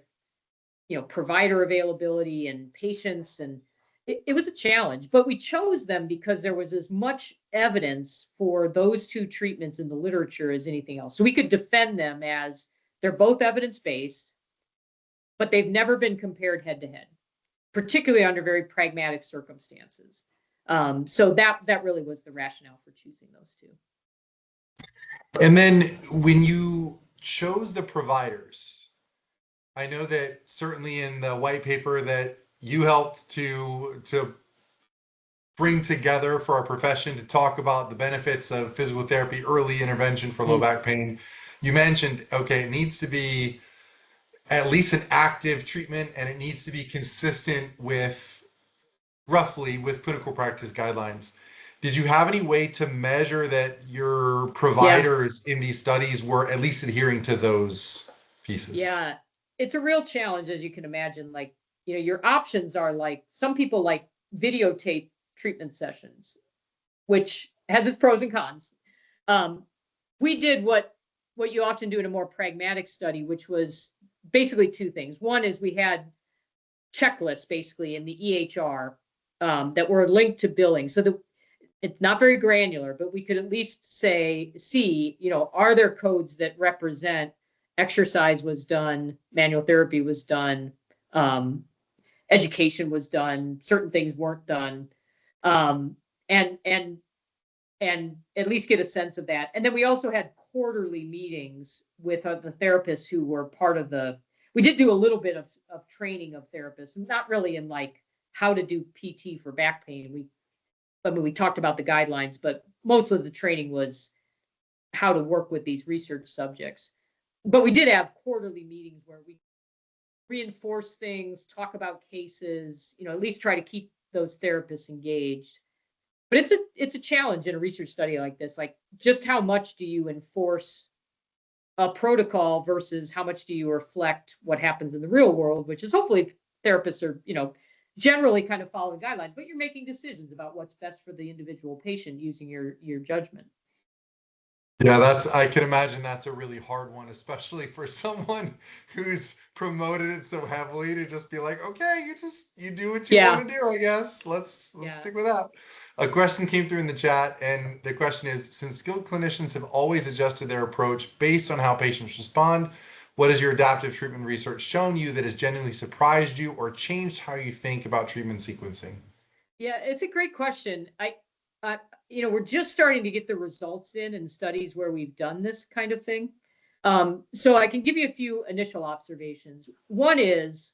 provider availability and patients, and it was a challenge. But we chose them because there was as much evidence for those 2 treatments in the literature as anything else. So we could defend them as they're both evidence-based, but they've never been compared head-to-head, particularly under very pragmatic circumstances. So that really was the rationale for choosing those 2. And then when you chose the providers, I know that certainly in the white paper that you helped to bring together for our profession to talk about the benefits of physical therapy, early intervention for low back pain, you mentioned, okay, it needs to be at least an active treatment, and it needs to be consistent with roughly with clinical practice guidelines. Did you have any way to measure that your providers in these studies were at least adhering to those pieces? Yeah, it's a real challenge, as you can imagine. Your options are some people videotape treatment sessions, which has its pros and cons. We did what you often do in a more pragmatic study, which was basically 2 things. One is we had checklists basically in the EHR that were linked to billing, so that it's not very granular, but we could at least see, are there codes that represent exercise was done, manual therapy was done, education was done, certain things weren't done, um, and and and at least get a sense of that. And then we also had quarterly meetings with the therapists who were part of the. We did do a little bit of training of therapists, not really in like how to do PT for back pain. We talked about the guidelines, but most of the training was how to work with these research subjects. But we did have quarterly meetings where we reinforce things, talk about cases, at least try to keep those therapists engaged. But it's a challenge in a research study like this. Like, just how much do you enforce a protocol versus how much do you reflect what happens in the real world, which is hopefully therapists are, generally kind of following guidelines, but you're making decisions about what's best for the individual patient using your judgment. Yeah, I can imagine that's a really hard one, especially for someone who's promoted it so heavily to just be like, okay, you do what you Yeah, want to do, I guess. Let's yeah. stick with that. A question came through in the chat, and the question is, since skilled clinicians have always adjusted their approach based on how patients respond, what has your adaptive treatment research shown you that has genuinely surprised you or changed how you think about treatment sequencing? Yeah, it's a great question. Uh, we're just starting to get the results in studies where we've done this kind of thing. So I can give you a few initial observations. One is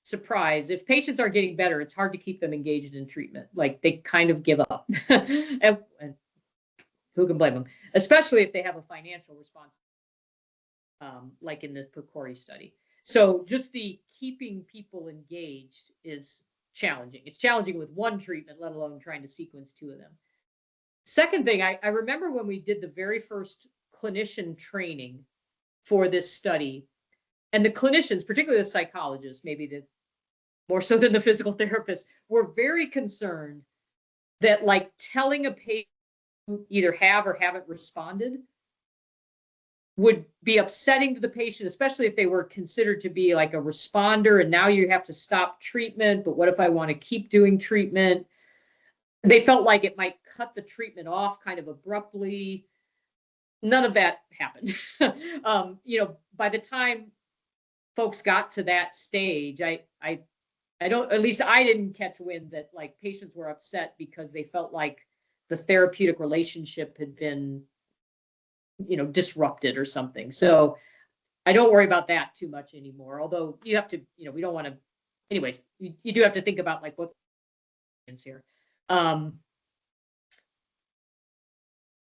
surprise. If patients aren't getting better, it's hard to keep them engaged in treatment. Like, they kind of give up. And who can blame them? Especially if they have a financial response, like in the PCORI study. So just the keeping people engaged is challenging. It's challenging with one treatment, let alone trying to sequence two of them. Second thing, I remember when we did the very first clinician training for this study, and the clinicians, particularly the psychologists, maybe more so than the physical therapists, were very concerned that, like, telling a patient who either have or haven't responded would be upsetting to the patient, especially if they were considered to be like a responder and now you have to stop treatment. But what if I want to keep doing treatment? They felt like it might cut the treatment off kind of abruptly. None of that happened. By the time folks got to that stage, I don't, at least I didn't catch wind that like patients were upset because they felt like the therapeutic relationship had been, disrupted or something. So I don't worry about that too much anymore. Although you have to, we don't want to, anyways, you do have to think about like what's here. Um,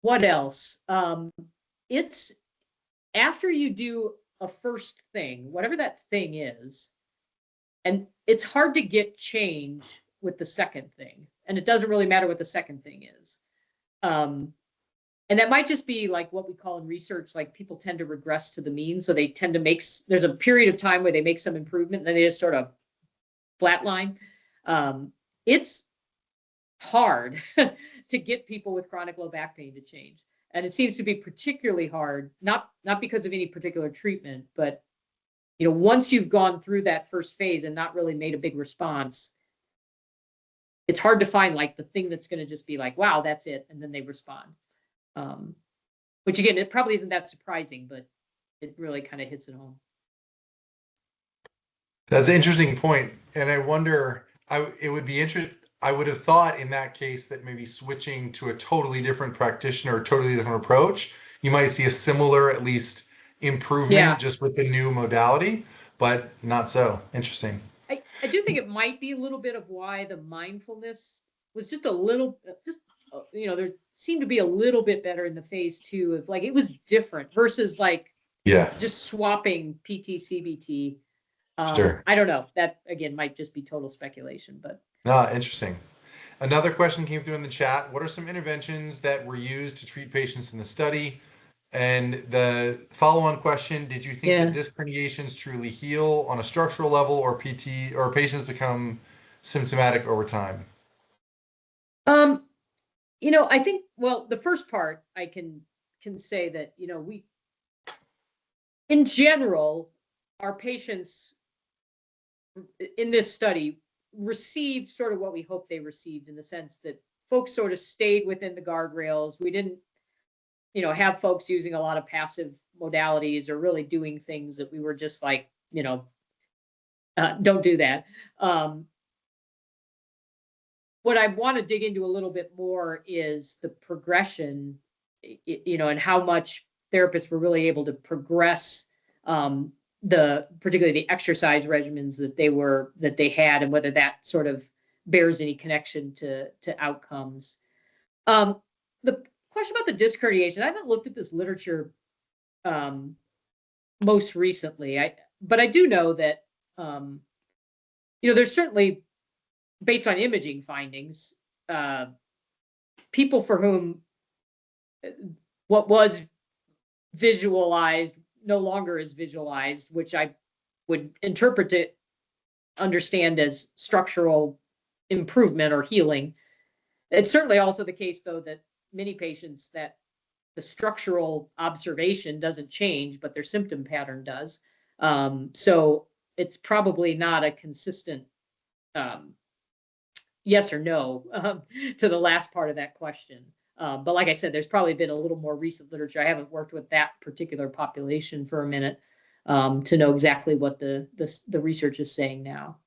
what else? It's after you do a first thing, whatever that thing is, and it's hard to get change with the second thing. And it doesn't really matter what the second thing is. And that might just be like what we call in research, like people tend to regress to the mean. So they tend to there's a period of time where they make some improvement and then they just sort of flatline. It's hard to get people with chronic low back pain to change. And it seems to be particularly hard, not because of any particular treatment, but once you've gone through that first phase and not really made a big response, it's hard to find like the thing that's going to just be like, wow, that's it. And then they respond. Which again, it probably isn't that surprising, but it really kind of hits it home. That's an interesting point, and I wonder. It would be interesting. I would have thought in that case that maybe switching to a totally different practitioner, or totally different approach, you might see a similar, at least, improvement Yeah. just with the new modality, but not so. Interesting. I do think it might be a little bit of why the mindfulness was just a little, there seemed to be a little bit better in the phase 2 of like, it was different versus like Yeah, just swapping PT, CBT. sure. I don't know. That again might just be total speculation, but Ah, interesting. Another question came through in the chat. What are some interventions that were used to treat patients in the study? And the follow-on question, did you think that yeah. disc herniations truly heal on a structural level or PT or patients become symptomatic over time? Um, I think, well, the first part I can say that, we in general, our patients in this study received sort of what we hoped they received, in the sense that folks sort of stayed within the guardrails. We didn't, have folks using a lot of passive modalities or really doing things that we were just like, Don't do that. Um, what I want to dig into a little bit more is the progression, and how much therapists were really able to progress particularly the exercise regimens that they had, and whether that sort of bears any connection to outcomes. The question about the disc herniation, I haven't looked at this literature um, most recently. But I do know that um, there's certainly, based on imaging findings, uh, people for whom what was visualized no longer is visualized, which I would interpret to understand as structural improvement or healing. It's certainly also the case, though, that many patients that the structural observation doesn't change, but their symptom pattern does. So it's probably not a consistent um, yes or no to the last part of that question. But like I said, there's probably been a little more recent literature. I haven't worked with that particular population for a minute to know exactly what the research is saying now.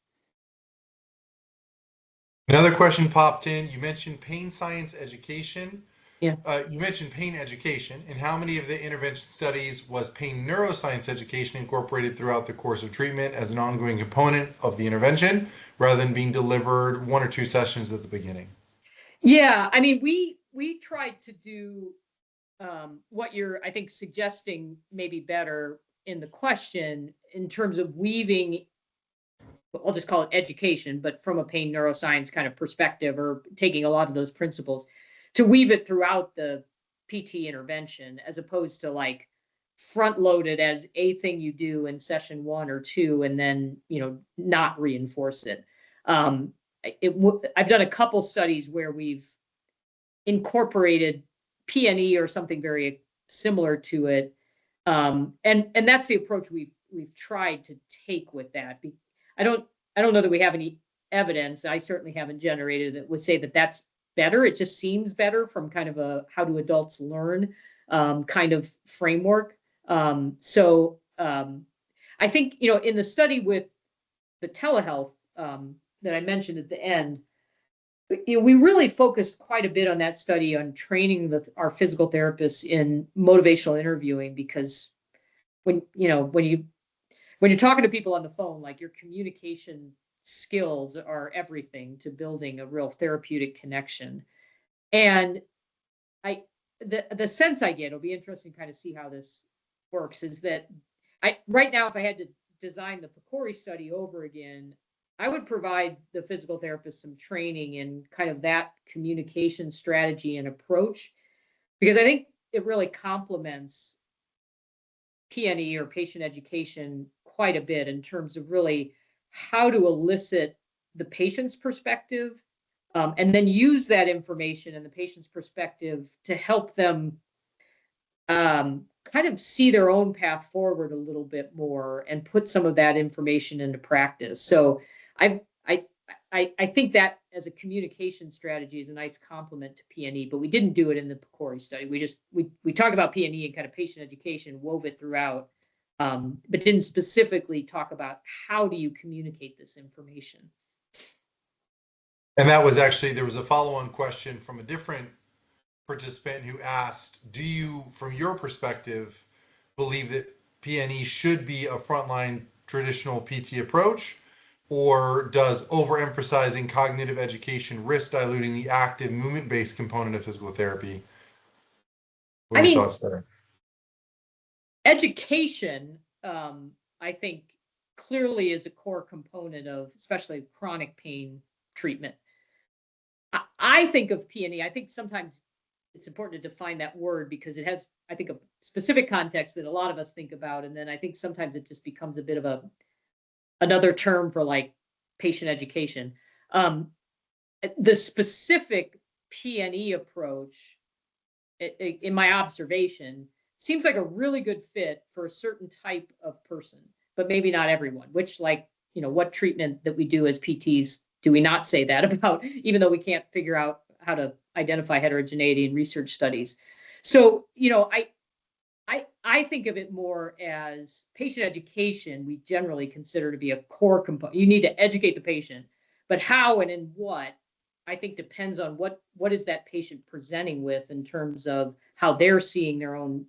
Another question popped in. You mentioned pain science education. Yeah. You mentioned pain education. In how many of the intervention studies was pain neuroscience education incorporated throughout the course of treatment as an ongoing component of the intervention rather than being delivered one or two sessions at the beginning? Yeah, I mean, we tried to do what you're, I think, suggesting maybe better in the question in terms of weaving, I'll just call it education, but from a pain neuroscience kind of perspective, or taking a lot of those principles to weave it throughout the PT intervention, as opposed to like front loaded as a thing you do in session one or two, and then not reinforce it. Um, I've done a couple studies where we've incorporated PNE or something very similar to it, and that's the approach we've tried to take with that. I don't I don't know that we have any evidence. I certainly haven't generated that would say that that's better. It just seems better from kind of a how do adults learn kind of framework. I think in the study with the telehealth that I mentioned at the end, we really focused quite a bit on that study on training our physical therapists in motivational interviewing, because when you're talking to people on the phone, like, your communication skills are everything to building a real therapeutic connection. And I the sense I get, it'll be interesting to kind of see how this works, is that I right now, if I had to design the PCORI study over again, I would provide the physical therapist some training in kind of that communication strategy and approach, because I think it really complements PNE or patient education quite a bit in terms of really how to elicit the patient's perspective, and then use that information and the patient's perspective to help them kind of see their own path forward a little bit more and put some of that information into practice. So I I I think that as a communication strategy is a nice complement to PNE, but we didn't do it in the PCORI study. We talked about PNE and kind of patient education, wove it throughout, but didn't specifically talk about how do you communicate this information. And that was actually, there was a follow-on question from a different participant who asked, do you, from your perspective, believe that PNE should be a frontline traditional PT approach, or does overemphasizing cognitive education risk diluting the active movement-based component of physical therapy? What I are your mean, thoughts there? education, I think, clearly is a core component of especially chronic pain treatment. I think of PNE, I think sometimes it's important to define that word because it has, I think, a specific context that a lot of us think about. And then I think sometimes it just becomes a bit of another term for like patient education. The specific PNE approach, in my observation, seems like a really good fit for a certain type of person, but maybe not everyone, which, like, what treatment that we do as PTs do we not say that about, even though we can't figure out how to identify heterogeneity in research studies. So, I think of it more as patient education. We generally consider to be a core component. You need to educate the patient, but how and in what, I think depends on what is that patient presenting with in terms of how they're seeing their own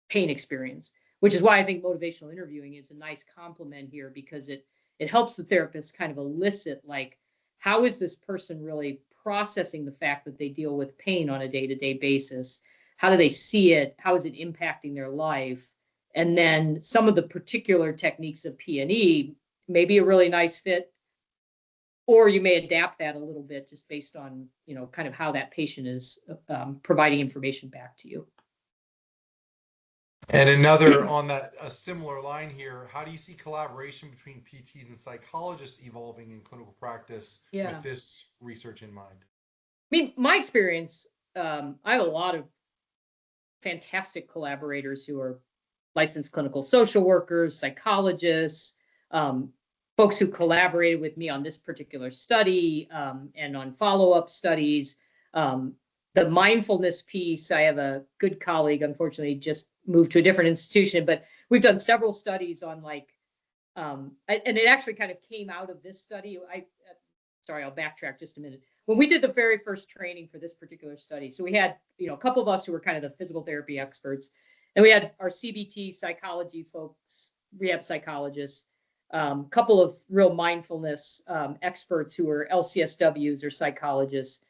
pain experience, which is why I think motivational interviewing is a nice complement here, because it helps the therapist kind of elicit, like, how is this person really processing the fact that they deal with pain on a day-to-day basis? How do they see it? How is it impacting their life? And then some of the particular techniques of P&E may be a really nice fit, or you may adapt that a little bit just based on, kind of how that patient is providing information back to you. And another on that, a similar line here, how do you see collaboration between PTs and psychologists evolving in clinical practice Yeah. with this research in mind? I mean, my experience, I have a lot of fantastic collaborators who are licensed clinical social workers, psychologists, um, folks who collaborated with me on this particular study, and on follow-up studies. Um, the mindfulness piece, I have a good colleague, unfortunately, just moved to a different institution, but we've done several studies on, like, and it actually kind of came out of this study. Sorry, I'll backtrack just a minute. When we did the very first training for this particular study, so we had, a couple of us who were kind of the physical therapy experts, and we had our CBT psychology folks, rehab psychologists, couple of real mindfulness experts who were LCSWs or psychologists.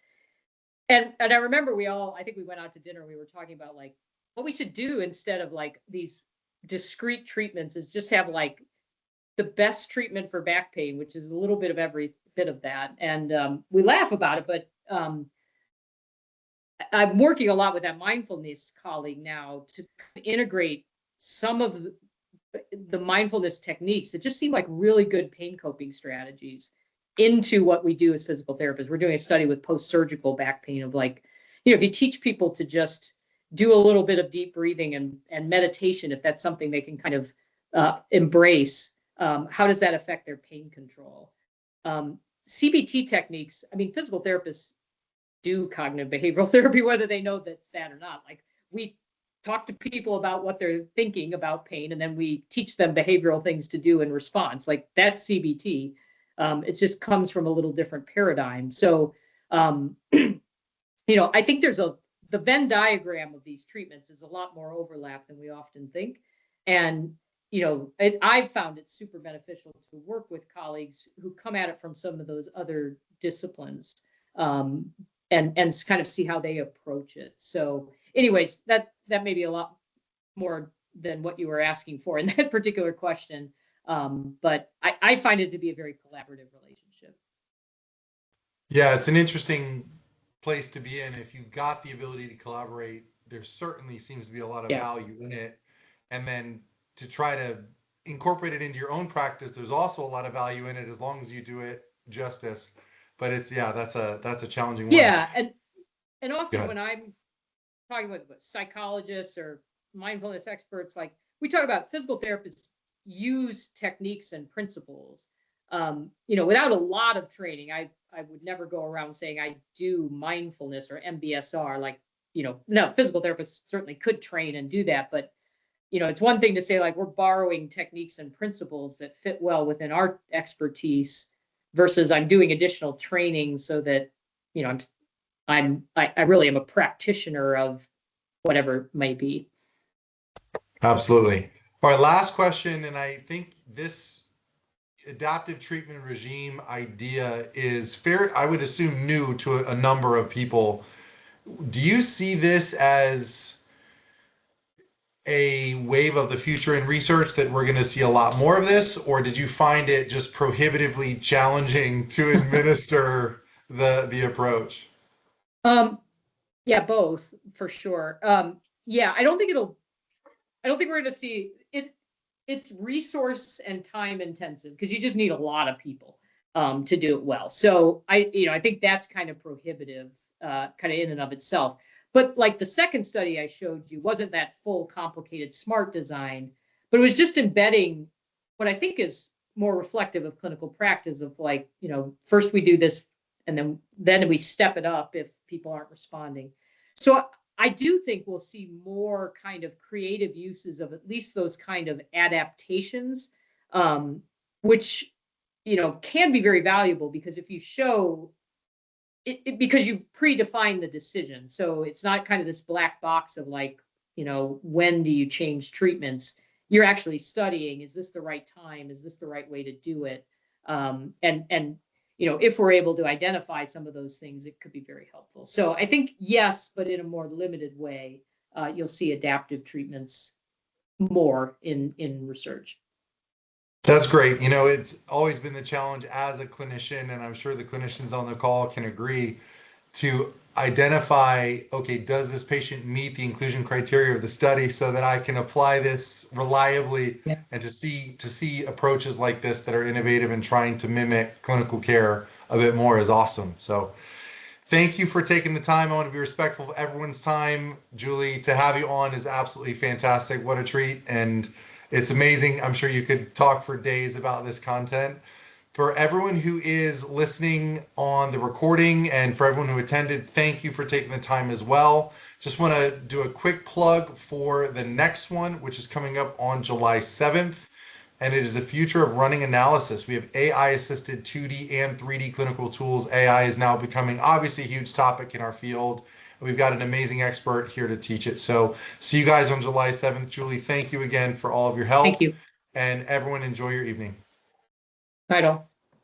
And I remember I think we went out to dinner, we were talking about, like, what we should do instead of, like, these discrete treatments is just have, like, the best treatment for back pain, which is a little bit of every bit of that. And we laugh about it, but I'm working a lot with that mindfulness colleague now to integrate some of the mindfulness techniques that just seem like really good pain coping strategies into what we do as physical therapists. We're doing a study with post-surgical back pain of, like, if you teach people to just do a little bit of deep breathing and meditation, if that's something they can kind of embrace, how does that affect their pain control? CBT techniques, I mean, physical therapists do cognitive behavioral therapy, whether they know that's that or not. Like, we talk to people about what they're thinking about pain, and then we teach them behavioral things to do in response. Like, that's CBT. It just comes from a little different paradigm. So, I think the Venn diagram of these treatments is a lot more overlap than we often think. And, I've found it super beneficial to work with colleagues who come at it from some of those other disciplines, and kind of see how they approach it. So anyways, that may be a lot more than what you were asking for in that particular question. But I find it to be a very collaborative relationship. Yeah, it's an interesting place to be in. If you've got the ability to collaborate, there certainly seems to be a lot of Yeah. value in it. And then to try to incorporate it into your own practice, there's also a lot of value in it as long as you do it justice. But that's a challenging one. Yeah. And Go often ahead. when I'm talking with psychologists or mindfulness experts, like, we talk about physical therapists use techniques and principles. Without a lot of training, I would never go around saying I do mindfulness or MBSR. Like, no, physical therapists certainly could train and do that, but it's one thing to say, like, we're borrowing techniques and principles that fit well within our expertise versus I'm doing additional training so that, I really am a practitioner of whatever it may be. Absolutely. All right, last question, and I think this adaptive treatment regime idea is fair, I would assume new to a number of people. Do you see this as a wave of the future in research that we're going to see a lot more of this, or did you find it just prohibitively challenging to administer the approach? Yeah, both for sure. Yeah, I don't think we're going to see it. It's resource and time intensive because you just need a lot of people to do it well. So I think that's kind of prohibitive, kind of in and of itself. But like the second study I showed you wasn't that full, complicated, smart design, but it was just embedding what I think is more reflective of clinical practice of, like, first we do this and then we step it up if people aren't responding. So I do think we'll see more kind of creative uses of at least those kind of adaptations, which can be very valuable because if you show because you've predefined the decision. So it's not kind of this black box of like, when do you change treatments? You're actually studying, is this the right time? Is this the right way to do it? And if we're able to identify some of those things, it could be very helpful. So I think yes, but in a more limited way, you'll see adaptive treatments more in research. That's great. It's always been the challenge as a clinician, and I'm sure the clinicians on the call can agree, to identify, okay, does this patient meet the inclusion criteria of the study so that I can apply this reliably, Yeah. and to see approaches like this that are innovative and trying to mimic clinical care a bit more is awesome. So thank you for taking the time. I want to be respectful of everyone's time. Julie, to have you on is absolutely fantastic. What a treat. And it's amazing. I'm sure you could talk for days about this content. For everyone who is listening on the recording and for everyone who attended, thank you for taking the time as well. Just want to do a quick plug for the next one, which is coming up on July 7th. And it is the future of running analysis. We have AI assisted 2D and 3D clinical tools. AI is now becoming obviously a huge topic in our field. We've got an amazing expert here to teach it. So see you guys on July 7th. Julie, thank you again for all of your Thank help. you. And everyone enjoy your evening. Right on.